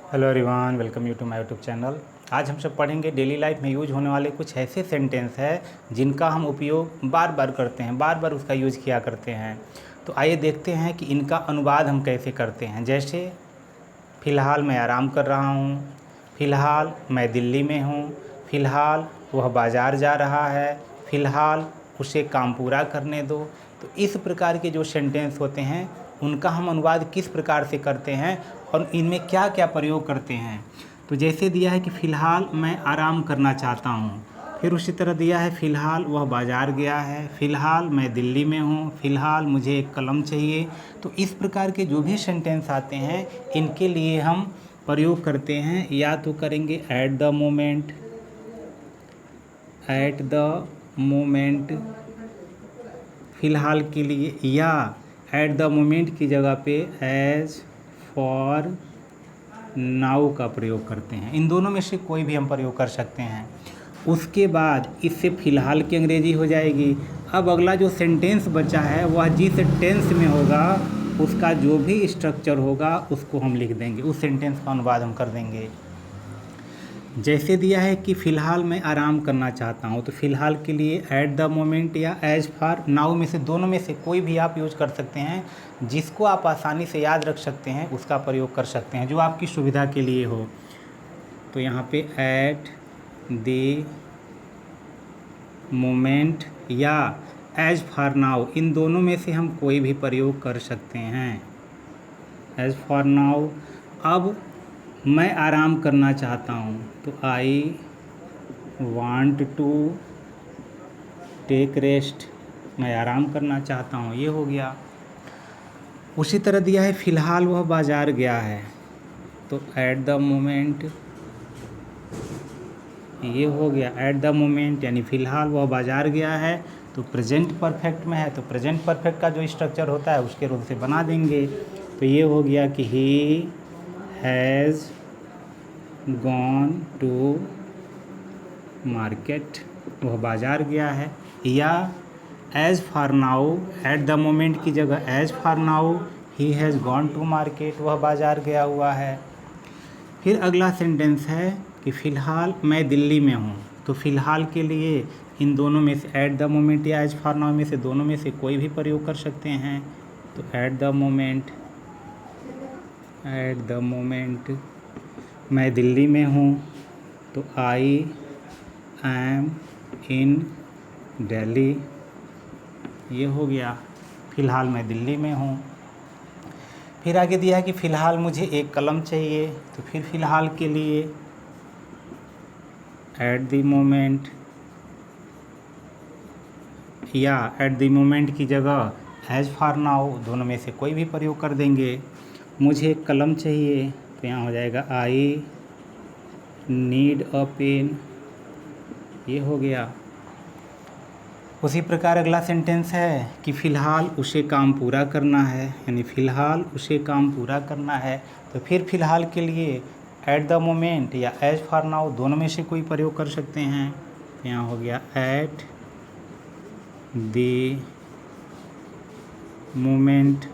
Hello everyone, welcome you to my YouTube channel. आज हम सब पढ़ेंगे डेली लाइफ में यूज होने वाले कुछ ऐसे सेंटेंस है जिनका हम उपयोग बार बार करते हैं, बार बार उसका यूज किया करते हैं। तो आइए देखते हैं कि इनका अनुवाद हम कैसे करते हैं। जैसे फ़िलहाल मैं आराम कर रहा हूँ, फ़िलहाल मैं दिल्ली में हूँ, फ़िलहाल वह बाज़ार जा रहा है, फ़िलहाल उसे काम पूरा करने दो। तो इस प्रकार के जो सेंटेंस होते हैं उनका हम अनुवाद किस प्रकार से करते हैं और इनमें क्या क्या प्रयोग करते हैं। तो जैसे दिया है कि फ़िलहाल मैं आराम करना चाहता हूँ, फिर उसी तरह दिया है फ़िलहाल वह बाज़ार गया है, फ़िलहाल मैं दिल्ली में हूँ, फ़िलहाल मुझे एक कलम चाहिए। तो इस प्रकार के जो भी सेंटेंस आते हैं इनके लिए हम प्रयोग करते हैं, या तो करेंगे एट द मोमेंट फ़िलहाल के लिए, या एट द मोमेंट की जगह पे एज फॉर नाउ का प्रयोग करते हैं। इन दोनों में से कोई भी हम प्रयोग कर सकते हैं। उसके बाद इससे फ़िलहाल की अंग्रेजी हो जाएगी। अब अगला जो सेंटेंस बचा है वह जिस टेंस में होगा उसका जो भी स्ट्रक्चर होगा उसको हम लिख देंगे, उस सेंटेंस का अनुवाद हम कर देंगे। जैसे दिया है कि फ़िलहाल मैं आराम करना चाहता हूँ, तो फ़िलहाल के लिए एट द मोमेंट या एज फॉर नाउ में से दोनों में से कोई भी आप यूज कर सकते हैं। जिसको आप आसानी से याद रख सकते हैं उसका प्रयोग कर सकते हैं, जो आपकी सुविधा के लिए हो। तो यहाँ पे एट द मोमेंट या एज फॉर नाउ, इन दोनों में से हम कोई भी प्रयोग कर सकते हैं। एज फॉर नाउ, अब मैं आराम करना चाहता हूँ, तो I want to take rest, मैं आराम करना चाहता हूँ, ये हो गया। उसी तरह दिया है फ़िलहाल वह बाज़ार गया है, तो एट द मोमेंट, ये हो गया। एट द मोमेंट यानी फ़िलहाल वह बाज़ार गया है, तो प्रेजेंट परफेक्ट में है, तो प्रेजेंट परफेक्ट का जो स्ट्रक्चर होता है उसके रूप से बना देंगे। तो ये हो गया कि he has gone to market, वह बाज़ार गया है। या as for now, at the moment की जगह as for now he has gone to market, वह बाज़ार गया हुआ है। फिर अगला सेंटेंस है कि फ़िलहाल मैं दिल्ली में हूँ, तो फ़िलहाल के लिए इन दोनों में से एट द मोमेंट या एज फॉर नाउ में से दोनों में से कोई भी प्रयोग कर सकते हैं। तो एट द मोमेंट मैं दिल्ली में हूँ, तो आई एम इन दिल्ली, ये हो गया। फ़िलहाल मैं दिल्ली में हूँ। फिर आगे दिया है कि फ़िलहाल मुझे एक कलम चाहिए, तो फिर फ़िलहाल के लिए एट द मोमेंट या एट द मोमेंट की जगह एज फॉर नाउ, दोनों में से कोई भी प्रयोग कर देंगे। मुझे एक कलम चाहिए, तो यहाँ हो जाएगा आई नीड अ पेन, ये हो गया। उसी प्रकार अगला सेंटेंस है कि फ़िलहाल उसे काम पूरा करना है, यानी फ़िलहाल उसे काम पूरा करना है, तो फिर फ़िलहाल के लिए एट द मोमेंट या एज फॉर नाउ दोनों में से कोई प्रयोग कर सकते हैं। यहाँ हो गया एट द मोमेंट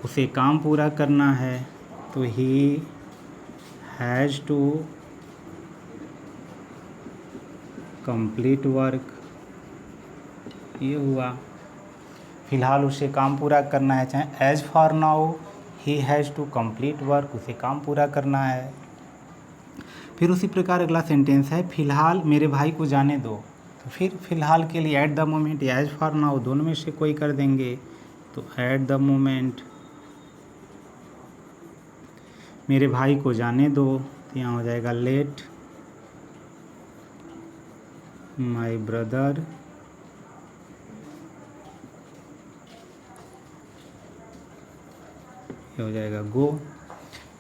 उसे काम पूरा करना है, तो he has to complete work, ये हुआ। फ़िलहाल उसे काम पूरा करना है, चाहे as for now he has to complete work, उसे काम पूरा करना है। फिर उसी प्रकार अगला सेंटेंस है फ़िलहाल मेरे भाई को जाने दो, तो फिर फ़िलहाल के लिए एट द मोमेंट या एज फॉर नाउ दोनों में से कोई कर देंगे। तो एट द मोमेंट मेरे भाई को जाने दो, तो यहाँ हो जाएगा लेट माई ब्रदर हो जाएगा गो,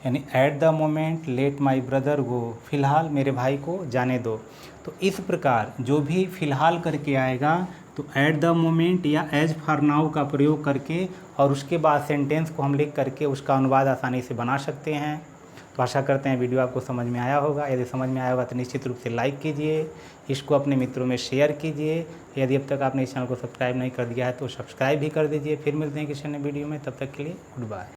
यानी at the moment let my brother go, फ़िलहाल मेरे भाई को जाने दो। तो इस प्रकार जो भी फ़िलहाल करके आएगा तो एट द मोमेंट या एज फॉर नाउ का प्रयोग करके और उसके बाद सेंटेंस को हम लिख करके उसका अनुवाद आसानी से बना सकते हैं। तो आशा करते हैं वीडियो आपको समझ में आया होगा। यदि समझ में आया होगा तो निश्चित रूप से लाइक कीजिए, इसको अपने मित्रों में शेयर कीजिए। यदि अब तक आपने इस चैनल को सब्सक्राइब नहीं कर दिया है तो सब्सक्राइब भी कर दीजिए। फिर मिलते हैं किसी अन्य वीडियो में, तब तक के लिए गुड बाय।